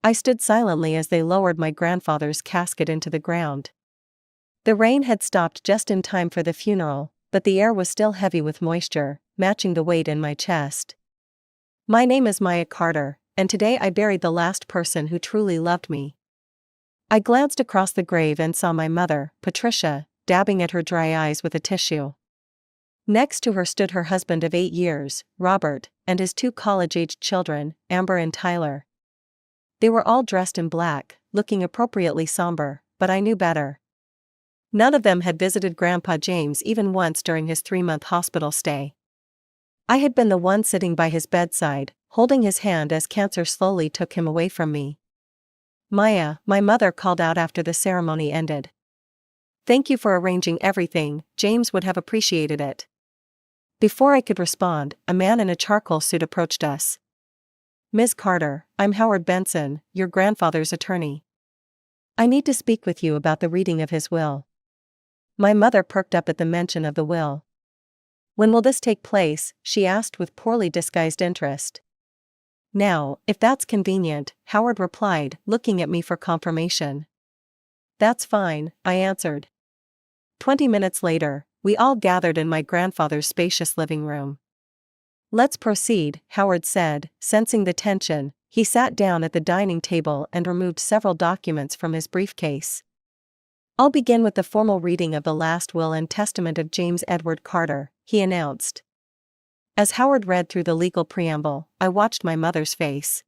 I stood silently as they lowered my grandfather's casket into the ground. The rain had stopped just in time for the funeral, but the air was still heavy with moisture, matching the weight in my chest. My name is Maya Carter, and today I buried the last person who truly loved me. I glanced across the grave and saw my mother, Patricia, dabbing at her dry eyes with a tissue. Next to her stood her husband of 8 years, Robert, and his 2 college-aged children, Amber and Tyler. They were all dressed in black, looking appropriately somber, but I knew better. None of them had visited Grandpa James even once during his 3-month hospital stay. I had been the one sitting by his bedside, holding his hand as cancer slowly took him away from me. "Maya," my mother called out after the ceremony ended. "Thank you for arranging everything, James would have appreciated it." Before I could respond, a man in a charcoal suit approached us. "Ms. Carter, I'm Howard Benson, your grandfather's attorney. I need to speak with you about the reading of his will." My mother perked up at the mention of the will. "When will this take place?" she asked with poorly disguised interest. "Now, if that's convenient," Howard replied, looking at me for confirmation. "That's fine," I answered. 20 minutes later, we all gathered in my grandfather's spacious living room. "Let's proceed," Howard said, sensing the tension. He sat down at the dining table and removed several documents from his briefcase. "I'll begin with the formal reading of the last will and testament of James Edward Carter," he announced. As Howard read through the legal preamble, I watched my mother's face.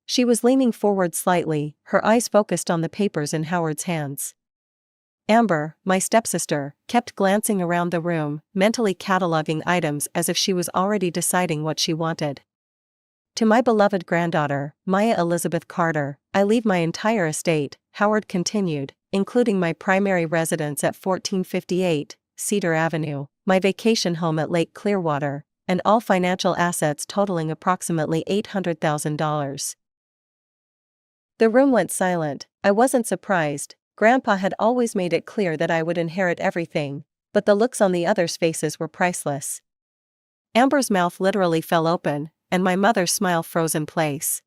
She was leaning forward slightly, her eyes focused on the papers in Howard's hands. Amber, my stepsister, kept glancing around the room, mentally cataloging items as if she was already deciding what she wanted. "To my beloved granddaughter, Maya Elizabeth Carter, I leave my entire estate," Howard continued, "including my primary residence at 1458 Cedar Avenue, my vacation home at Lake Clearwater, and all financial assets totaling approximately $800,000. The room went silent. I wasn't surprised. Grandpa had always made it clear that I would inherit everything, but the looks on the others' faces were priceless. Amber's mouth literally fell open, and my mother's smile froze in place.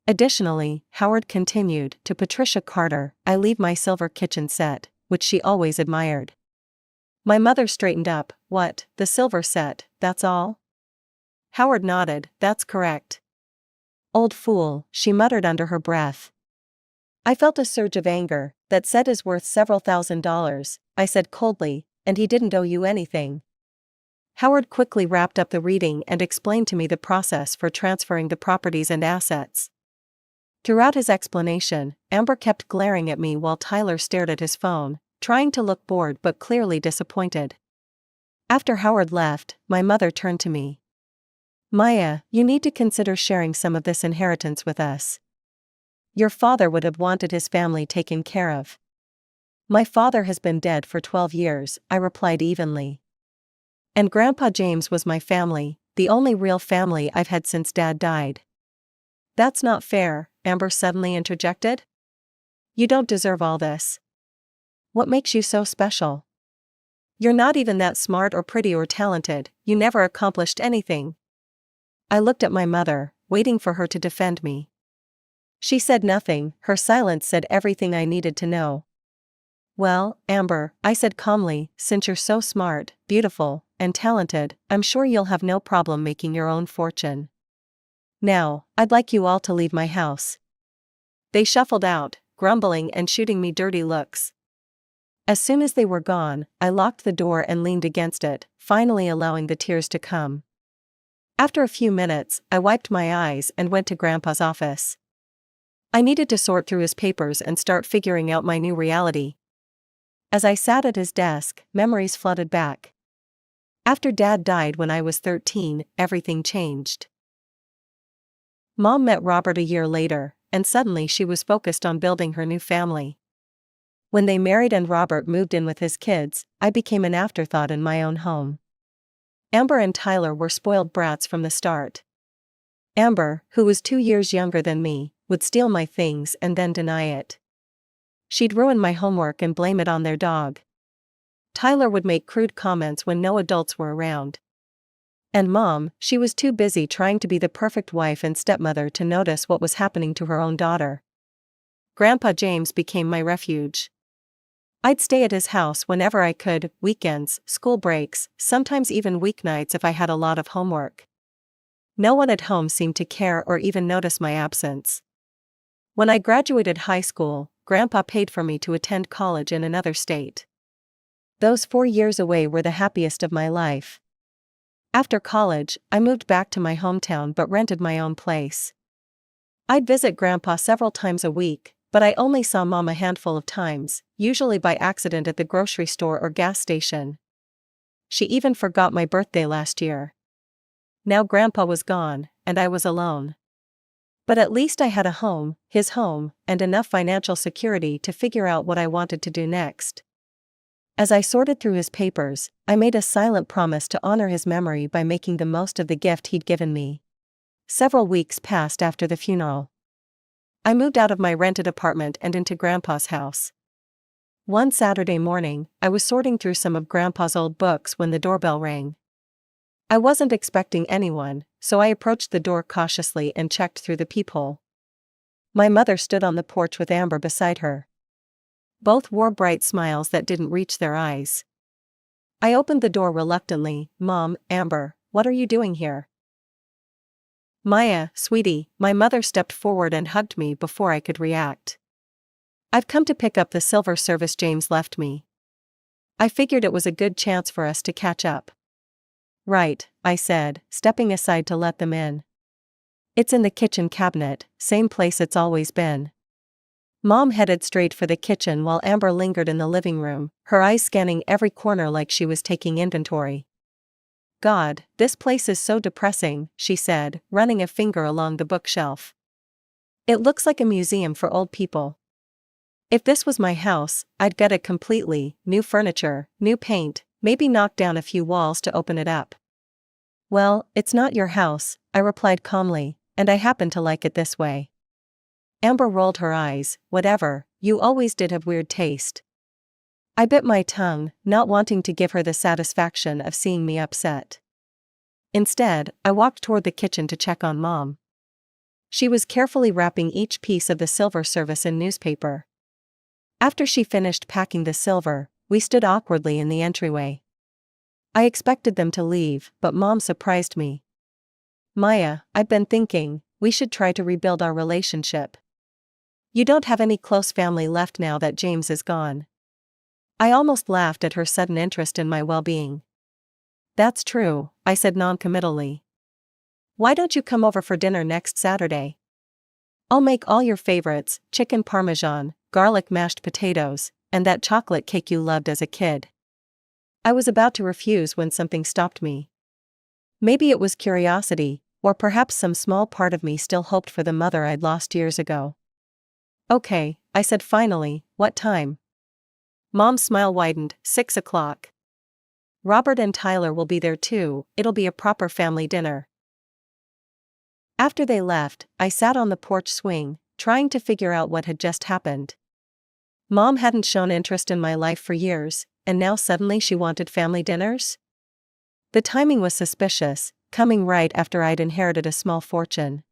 Additionally, Howard continued, "To Patricia Carter, I leave my silver kitchen set, which she always admired." My mother straightened up. "What, the silver set, that's all?" Howard nodded. "That's correct." "Old fool," she muttered under her breath. I felt a surge of anger. "That set is worth several $1,000s, I said coldly, "and he didn't owe you anything." Howard quickly wrapped up the reading and explained to me the process for transferring the properties and assets. Throughout his explanation, Amber kept glaring at me while Tyler stared at his phone, trying to look bored but clearly disappointed. After Howard left, my mother turned to me. "Maya, you need to consider sharing some of this inheritance with us. Your father would have wanted his family taken care of." "My father has been dead for 12 years, I replied evenly. "And Grandpa James was my family, the only real family I've had since Dad died." "That's not fair," Amber suddenly interjected. "You don't deserve all this. What makes you so special? You're not even that smart or pretty or talented, you never accomplished anything." I looked at my mother, waiting for her to defend me. She said nothing. Her silence said everything I needed to know. "Well, Amber," I said calmly, "since you're so smart, beautiful, and talented, I'm sure you'll have no problem making your own fortune. Now, I'd like you all to leave my house." They shuffled out, grumbling and shooting me dirty looks. As soon as they were gone, I locked the door and leaned against it, finally allowing the tears to come. After a few minutes, I wiped my eyes and went to Grandpa's office. I needed to sort through his papers and start figuring out my new reality. As I sat at his desk, memories flooded back. After Dad died when I was 13, everything changed. Mom met Robert a year later, and suddenly she was focused on building her new family. When they married and Robert moved in with his kids, I became an afterthought in my own home. Amber and Tyler were spoiled brats from the start. Amber, who was 2 years younger than me, would steal my things and then deny it. She'd ruin my homework and blame it on their dog. Tyler would make crude comments when no adults were around. And Mom, she was too busy trying to be the perfect wife and stepmother to notice what was happening to her own daughter. Grandpa James became my refuge. I'd stay at his house whenever I could, weekends, school breaks, sometimes even weeknights if I had a lot of homework. No one at home seemed to care or even notice my absence. When I graduated high school, Grandpa paid for me to attend college in another state. Those 4 years away were the happiest of my life. After college, I moved back to my hometown but rented my own place. I'd visit Grandpa several times a week, but I only saw Mom a handful of times, usually by accident at the grocery store or gas station. She even forgot my birthday last year. Now Grandpa was gone, and I was alone. But at least I had a home, his home, and enough financial security to figure out what I wanted to do next. As I sorted through his papers, I made a silent promise to honor his memory by making the most of the gift he'd given me. Several weeks passed after the funeral. I moved out of my rented apartment and into Grandpa's house. One Saturday morning, I was sorting through some of Grandpa's old books when the doorbell rang. I wasn't expecting anyone, so I approached the door cautiously and checked through the peephole. My mother stood on the porch with Amber beside her. Both wore bright smiles that didn't reach their eyes. I opened the door reluctantly. "Mom, Amber, what are you doing here?" "Maya, sweetie," my mother stepped forward and hugged me before I could react. "I've come to pick up the silver service James left me. I figured it was a good chance for us to catch up." "Right," I said, stepping aside to let them in. "It's in the kitchen cabinet, same place it's always been." Mom headed straight for the kitchen while Amber lingered in the living room, her eyes scanning every corner like she was taking inventory. "God, this place is so depressing," she said, running a finger along the bookshelf. "It looks like a museum for old people. If this was my house, I'd gut it completely, new furniture, new paint, maybe knock down a few walls to open it up." "Well, it's not your house," I replied calmly, "and I happen to like it this way." Amber rolled her eyes. "Whatever, you always did have weird taste." I bit my tongue, not wanting to give her the satisfaction of seeing me upset. Instead, I walked toward the kitchen to check on Mom. She was carefully wrapping each piece of the silver service in newspaper. After she finished packing the silver, we stood awkwardly in the entryway. I expected them to leave, but Mom surprised me. "Maya, I've been thinking, we should try to rebuild our relationship. You don't have any close family left now that James is gone." I almost laughed at her sudden interest in my well-being. "That's true," I said noncommittally. "Why don't you come over for dinner next Saturday? I'll make all your favorites, chicken parmesan, garlic mashed potatoes, and that chocolate cake you loved as a kid." I was about to refuse when something stopped me. Maybe it was curiosity, or perhaps some small part of me still hoped for the mother I'd lost years ago. "Okay," I said finally. "What time?" Mom's smile widened. 6 o'clock. "Robert and Tyler will be there too, it'll be a proper family dinner." After they left, I sat on the porch swing, trying to figure out what had just happened. Mom hadn't shown interest in my life for years, and now suddenly she wanted family dinners? The timing was suspicious, coming right after I'd inherited a small fortune.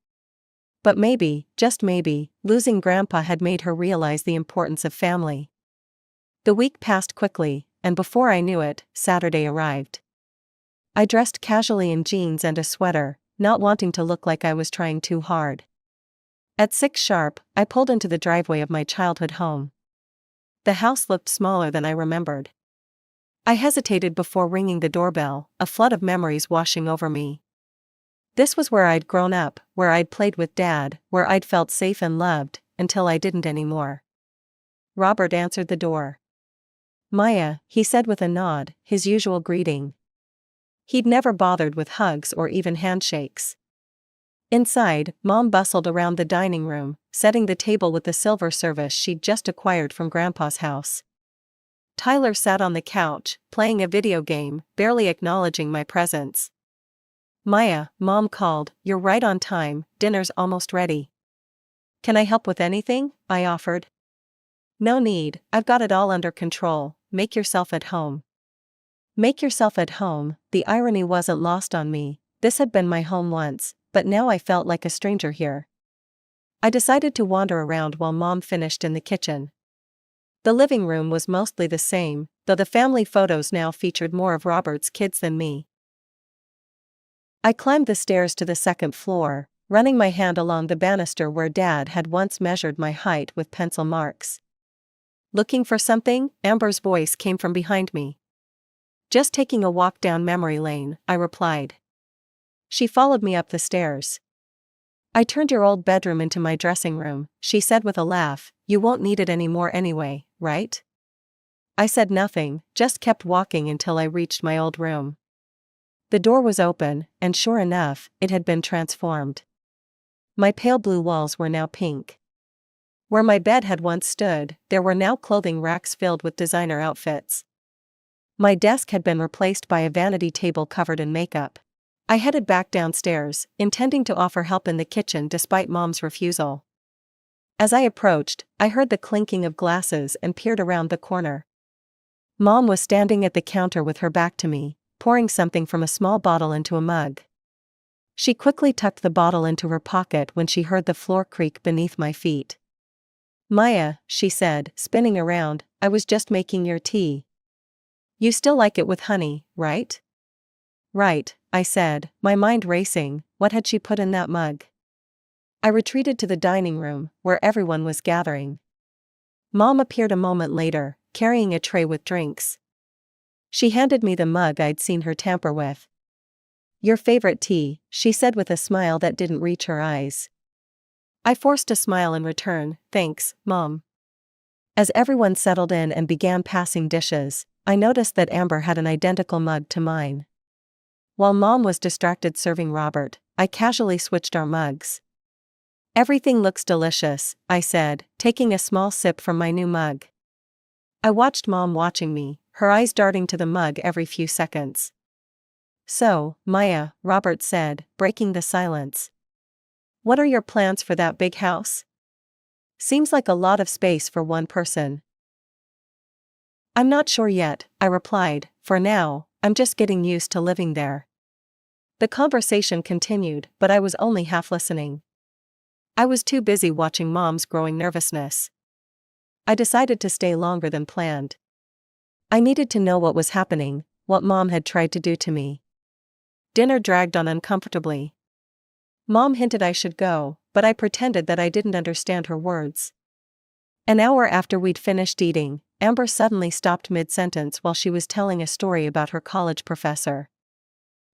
But maybe, just maybe, losing Grandpa had made her realize the importance of family. The week passed quickly, and before I knew it, Saturday arrived. I dressed casually in jeans and a sweater, not wanting to look like I was trying too hard. At 6 sharp, I pulled into the driveway of my childhood home. The house looked smaller than I remembered. I hesitated before ringing the doorbell, a flood of memories washing over me. This was where I'd grown up, where I'd played with Dad, where I'd felt safe and loved, until I didn't anymore. Robert answered the door. "Maya," he said with a nod, his usual greeting. He'd never bothered with hugs or even handshakes. Inside, Mom bustled around the dining room, setting the table with the silver service she'd just acquired from Grandpa's house. Tyler sat on the couch, playing a video game, barely acknowledging my presence. "Maya," Mom called, "you're right on time, dinner's almost ready." "Can I help with anything?" I offered. "No need, I've got it all under control, make yourself at home." Make yourself at home. The irony wasn't lost on me. This had been my home once, but now I felt like a stranger here. I decided to wander around while Mom finished in the kitchen. The living room was mostly the same, though the family photos now featured more of Robert's kids than me. I climbed the stairs to the second floor, running my hand along the banister where Dad had once measured my height with pencil marks. Looking for something? Amber's voice came from behind me. Just taking a walk down memory lane, I replied. She followed me up the stairs. I turned your old bedroom into my dressing room, she said with a laugh. You won't need it anymore anyway, right? I said nothing, just kept walking until I reached my old room. The door was open, and sure enough, it had been transformed. My pale blue walls were now pink. Where my bed had once stood, there were now clothing racks filled with designer outfits. My desk had been replaced by a vanity table covered in makeup. I headed back downstairs, intending to offer help in the kitchen despite Mom's refusal. As I approached, I heard the clinking of glasses and peered around the corner. Mom was standing at the counter with her back to me, pouring something from a small bottle into a mug. She quickly tucked the bottle into her pocket when she heard the floor creak beneath my feet. Maya, she said, spinning around, I was just making your tea. You still like it with honey, right? Right, I said, my mind racing. What had she put in that mug? I retreated to the dining room, where everyone was gathering. Mom appeared a moment later, carrying a tray with drinks. She handed me the mug I'd seen her tamper with. Your favorite tea, she said with a smile that didn't reach her eyes. I forced a smile in return. Thanks, Mom. As everyone settled in and began passing dishes, I noticed that Amber had an identical mug to mine. While Mom was distracted serving Robert, I casually switched our mugs. Everything looks delicious, I said, taking a small sip from my new mug. I watched Mom watching me, her eyes darting to the mug every few seconds. So, Maya, Robert said, breaking the silence. What are your plans for that big house? Seems like a lot of space for one person. I'm not sure yet, I replied. For now, I'm just getting used to living there. The conversation continued, but I was only half listening. I was too busy watching Mom's growing nervousness. I decided to stay longer than planned. I needed to know what was happening, what Mom had tried to do to me. Dinner dragged on uncomfortably. Mom hinted I should go, but I pretended that I didn't understand her words. An hour after we'd finished eating, Amber suddenly stopped mid-sentence while she was telling a story about her college professor.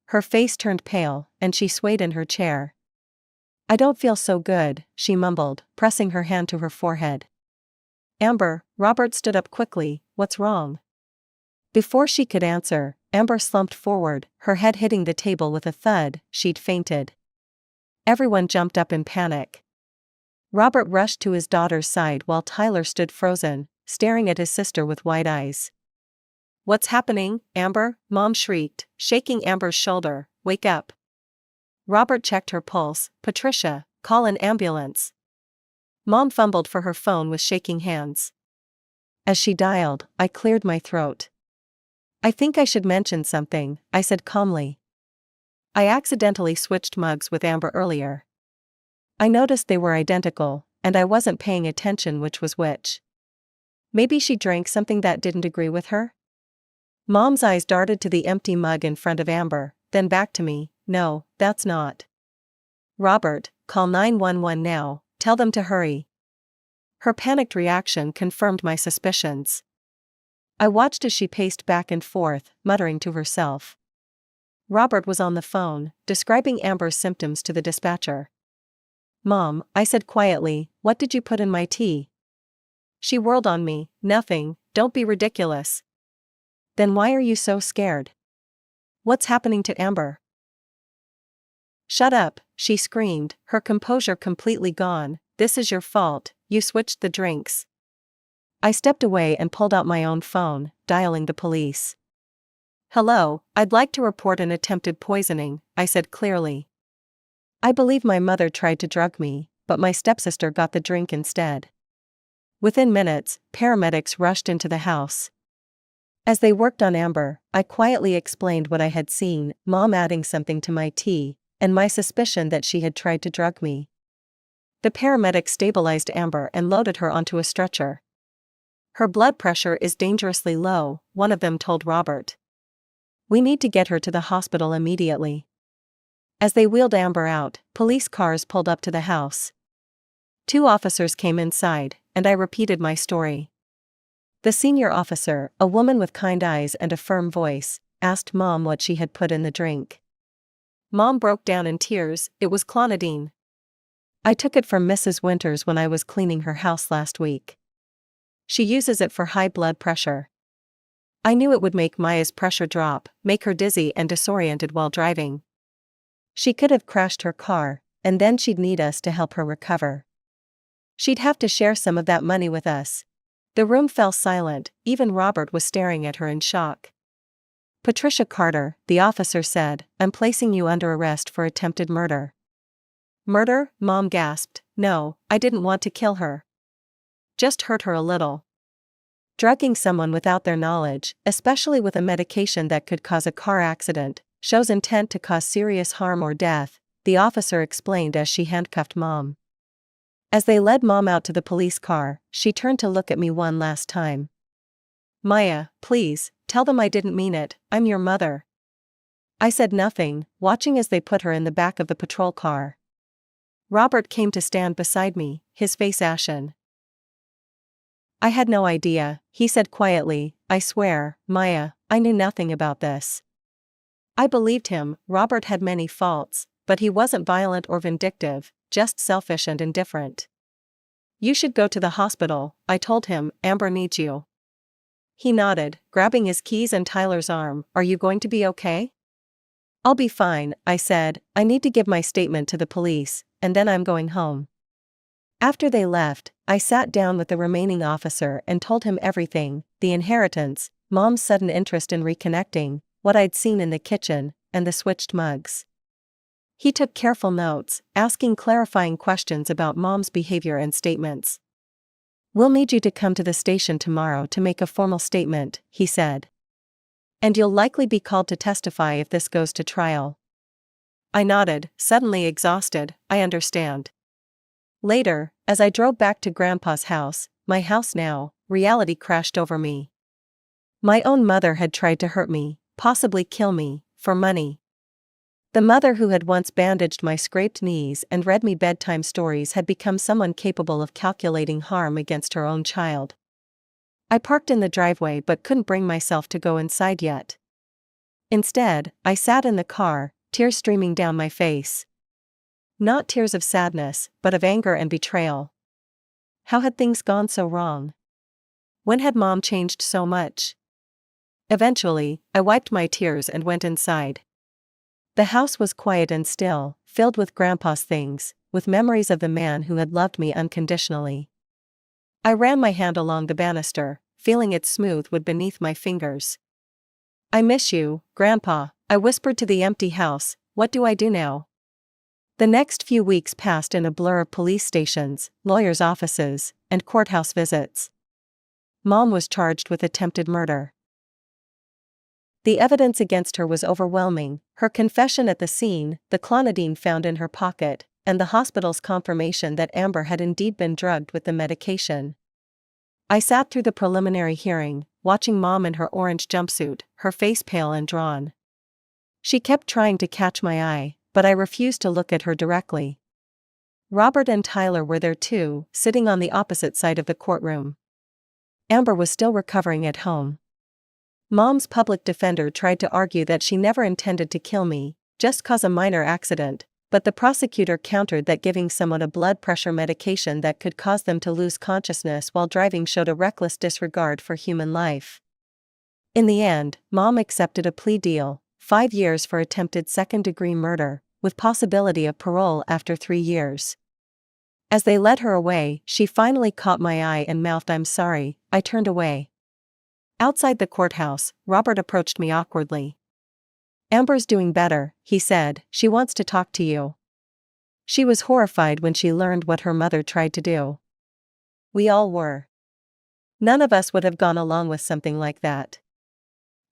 Her face turned pale, and she swayed in her chair. I don't feel so good, she mumbled, pressing her hand to her forehead. Amber, Robert stood up quickly, what's wrong? Before she could answer, Amber slumped forward, her head hitting the table with a thud. She'd fainted. Everyone jumped up in panic. Robert rushed to his daughter's side while Tyler stood frozen, staring at his sister with wide eyes. What's happening, Amber? Mom shrieked, shaking Amber's shoulder. Wake up. Robert checked her pulse. Patricia, call an ambulance. Mom fumbled for her phone with shaking hands. As she dialed, I cleared my throat. I think I should mention something, I said calmly. I accidentally switched mugs with Amber earlier. I noticed they were identical, and I wasn't paying attention which was which. Maybe she drank something that didn't agree with her? Mom's eyes darted to the empty mug in front of Amber, then back to me. No, that's not. Robert, call 911 now, tell them to hurry. Her panicked reaction confirmed my suspicions. I watched as she paced back and forth, muttering to herself. Robert was on the phone, describing Amber's symptoms to the dispatcher. Mom, I said quietly, what did you put in my tea? She whirled on me. Nothing, don't be ridiculous. Then why are you so scared? What's happening to Amber? Shut up, she screamed, her composure completely gone. This is your fault, you switched the drinks. I stepped away and pulled out my own phone, dialing the police. Hello, I'd like to report an attempted poisoning, I said clearly. I believe my mother tried to drug me, but my stepsister got the drink instead. Within minutes, paramedics rushed into the house. As they worked on Amber, I quietly explained what I had seen, Mom adding something to my tea, and my suspicion that she had tried to drug me. The paramedics stabilized Amber and loaded her onto a stretcher. "Her blood pressure is dangerously low," one of them told Robert. "We need to get her to the hospital immediately." As they wheeled Amber out, police cars pulled up to the house. 2 officers came inside, and I repeated my story. The senior officer, a woman with kind eyes and a firm voice, asked Mom what she had put in the drink. Mom broke down in tears. "It was clonidine. I took it from Mrs. Winters when I was cleaning her house last week. She uses it for high blood pressure. I knew it would make Maya's pressure drop, make her dizzy and disoriented while driving. She could have crashed her car, and then she'd need us to help her recover. She'd have to share some of that money with us." The room fell silent, even Robert was staring at her in shock. "Patricia Carter," the officer said, "I'm placing you under arrest for attempted murder." "Murder?" Mom gasped. "No, I didn't want to kill her. Just hurt her a little." Drugging someone without their knowledge, especially with a medication that could cause a car accident, shows intent to cause serious harm or death, the officer explained as she handcuffed Mom. As they led Mom out to the police car, she turned to look at me one last time. "Maya, please, tell them I didn't mean it, I'm your mother." I said nothing, watching as they put her in the back of the patrol car. Robert came to stand beside me, his face ashen. "I had no idea," he said quietly. "I swear, Maya, I knew nothing about this." I believed him. Robert had many faults, but he wasn't violent or vindictive, just selfish and indifferent. "You should go to the hospital," I told him. "Amber needs you." He nodded, grabbing his keys and Tyler's arm. "Are you going to be okay?" "I'll be fine," I said. "I need to give my statement to the police, and then I'm going home." After they left, I sat down with the remaining officer and told him everything: the inheritance, Mom's sudden interest in reconnecting, what I'd seen in the kitchen, and the switched mugs. He took careful notes, asking clarifying questions about Mom's behavior and statements. "We'll need you to come to the station tomorrow to make a formal statement," he said. "And you'll likely be called to testify if this goes to trial." I nodded, suddenly exhausted. "I understand." Later, as I drove back to Grandpa's house, my house now, reality crashed over me. My own mother had tried to hurt me, possibly kill me, for money. The mother who had once bandaged my scraped knees and read me bedtime stories had become someone capable of calculating harm against her own child. I parked in the driveway but couldn't bring myself to go inside yet. Instead, I sat in the car, tears streaming down my face. Not tears of sadness, but of anger and betrayal. How had things gone so wrong? When had Mom changed so much? Eventually, I wiped my tears and went inside. The house was quiet and still, filled with Grandpa's things, with memories of the man who had loved me unconditionally. I ran my hand along the banister, feeling its smooth wood beneath my fingers. "I miss you, Grandpa," I whispered to the empty house. "What do I do now?" The next few weeks passed in a blur of police stations, lawyers' offices, and courthouse visits. Mom was charged with attempted murder. The evidence against her was overwhelming: her confession at the scene, the clonidine found in her pocket, and the hospital's confirmation that Amber had indeed been drugged with the medication. I sat through the preliminary hearing, watching Mom in her orange jumpsuit, her face pale and drawn. She kept trying to catch my eye, but I refused to look at her directly. Robert and Tyler were there too, sitting on the opposite side of the courtroom. Amber was still recovering at home. Mom's public defender tried to argue that she never intended to kill me, just cause a minor accident, but the prosecutor countered that giving someone a blood pressure medication that could cause them to lose consciousness while driving showed a reckless disregard for human life. In the end, Mom accepted a plea deal: 5 years for attempted second-degree murder, with possibility of parole after 3 years. As they led her away, she finally caught my eye and mouthed, "I'm sorry." I turned away. Outside the courthouse, Robert approached me awkwardly. "Amber's doing better," he said. "She wants to talk to you." She was horrified when she learned what her mother tried to do. We all were. None of us would have gone along with something like that.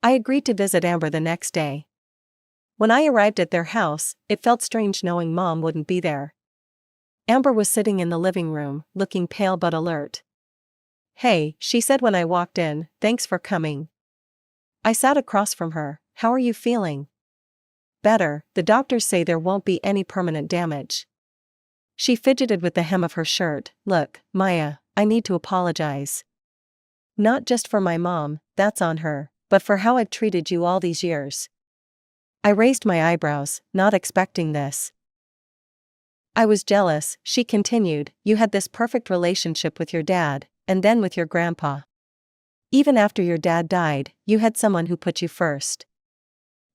I agreed to visit Amber the next day. When I arrived at their house, it felt strange knowing Mom wouldn't be there. Amber was sitting in the living room, looking pale but alert. "Hey," she said when I walked in, "thanks for coming." I sat across from her. "How are you feeling?" "Better, the doctors say there won't be any permanent damage." She fidgeted with the hem of her shirt. "Look, Maya, I need to apologize. Not just for my mom, that's on her, but for how I've treated you all these years." I raised my eyebrows, not expecting this. "I was jealous," she continued. "You had this perfect relationship with your dad, and then with your grandpa. Even after your dad died, you had someone who put you first."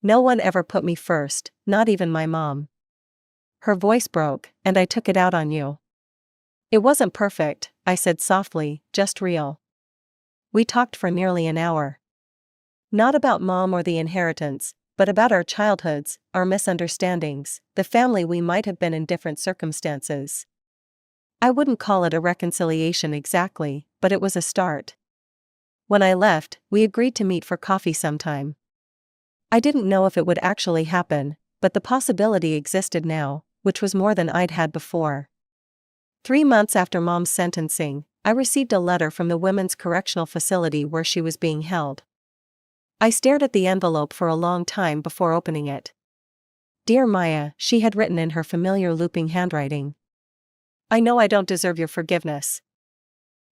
"No one ever put me first, not even my mom." Her voice broke, and I took it out on you. "It wasn't perfect," I said softly, "just real." We talked for nearly an hour. Not about Mom or the inheritance, but about our childhoods, our misunderstandings, the family we might have been in different circumstances. I wouldn't call it a reconciliation exactly, but it was a start. When I left, we agreed to meet for coffee sometime. I didn't know if it would actually happen, but the possibility existed now, which was more than I'd had before. 3 months after Mom's sentencing, I received a letter from the women's correctional facility where she was being held. I stared at the envelope for a long time before opening it. "Dear Maya," she had written in her familiar looping handwriting. "I know I don't deserve your forgiveness.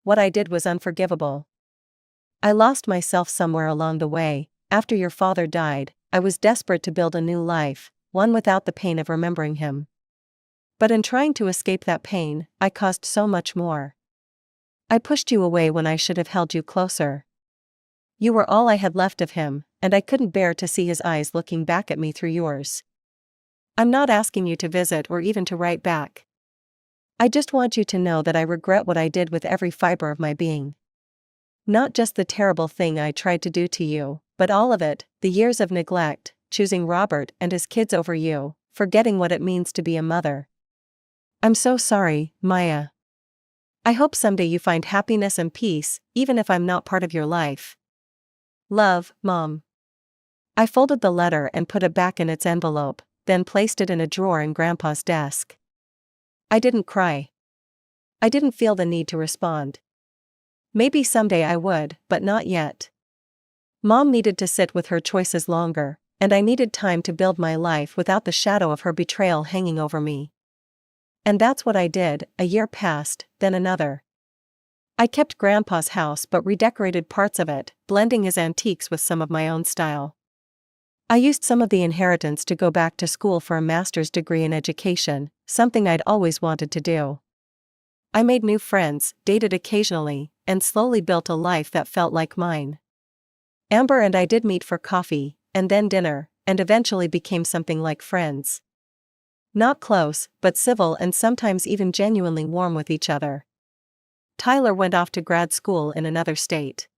What I did was unforgivable. I lost myself somewhere along the way. After your father died, I was desperate to build a new life, one without the pain of remembering him. But in trying to escape that pain, I caused so much more. I pushed you away when I should have held you closer. You were all I had left of him, and I couldn't bear to see his eyes looking back at me through yours. I'm not asking you to visit or even to write back. I just want you to know that I regret what I did with every fiber of my being. Not just the terrible thing I tried to do to you, but all of it, the years of neglect, choosing Robert and his kids over you, forgetting what it means to be a mother. I'm so sorry, Maya. I hope someday you find happiness and peace, even if I'm not part of your life. Love, Mom." I folded the letter and put it back in its envelope, then placed it in a drawer in Grandpa's desk. I didn't cry. I didn't feel the need to respond. Maybe someday I would, but not yet. Mom needed to sit with her choices longer, and I needed time to build my life without the shadow of her betrayal hanging over me. And that's what I did. A year passed, then another. I kept Grandpa's house but redecorated parts of it, blending his antiques with some of my own style. I used some of the inheritance to go back to school for a master's degree in education, something I'd always wanted to do. I made new friends, dated occasionally, and slowly built a life that felt like mine. Amber and I did meet for coffee, and then dinner, and eventually became something like friends. Not close, but civil and sometimes even genuinely warm with each other. Tyler went off to grad school in another state.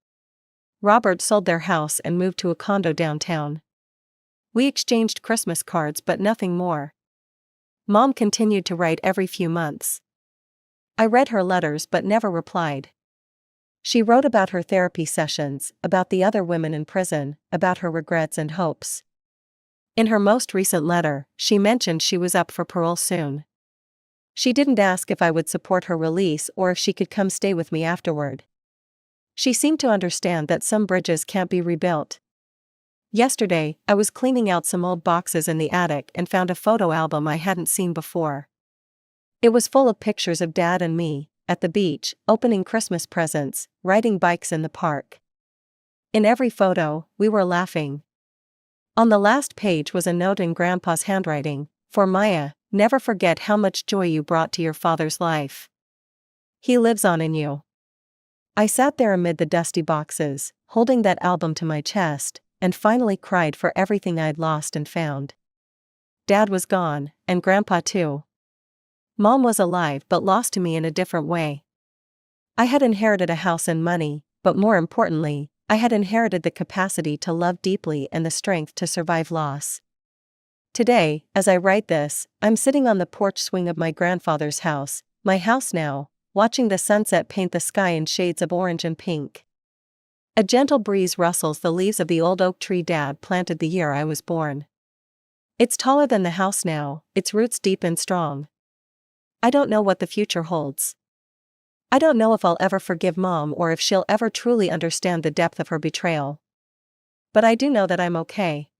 Robert sold their house and moved to a condo downtown. We exchanged Christmas cards but nothing more. Mom continued to write every few months. I read her letters but never replied. She wrote about her therapy sessions, about the other women in prison, about her regrets and hopes. In her most recent letter, she mentioned she was up for parole soon. She didn't ask if I would support her release or if she could come stay with me afterward. She seemed to understand that some bridges can't be rebuilt. Yesterday, I was cleaning out some old boxes in the attic and found a photo album I hadn't seen before. It was full of pictures of Dad and me, at the beach, opening Christmas presents, riding bikes in the park. In every photo, we were laughing. On the last page was a note in Grandpa's handwriting, "For Maya, never forget how much joy you brought to your father's life. He lives on in you." I sat there amid the dusty boxes, holding that album to my chest, and finally cried for everything I'd lost and found. Dad was gone, and Grandpa too. Mom was alive but lost to me in a different way. I had inherited a house and money, but more importantly, I had inherited the capacity to love deeply and the strength to survive loss. Today, as I write this, I'm sitting on the porch swing of my grandfather's house, my house now, watching the sunset paint the sky in shades of orange and pink. A gentle breeze rustles the leaves of the old oak tree Dad planted the year I was born. It's taller than the house now, its roots deep and strong. I don't know what the future holds. I don't know if I'll ever forgive Mom or if she'll ever truly understand the depth of her betrayal. But I do know that I'm okay.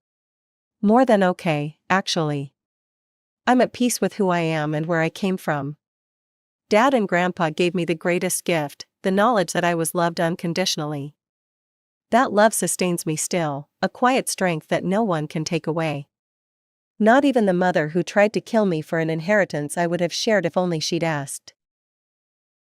More than okay, actually. I'm at peace with who I am and where I came from. Dad and Grandpa gave me the greatest gift, the knowledge that I was loved unconditionally. That love sustains me still, a quiet strength that no one can take away. Not even the mother who tried to kill me for an inheritance I would have shared if only she'd asked.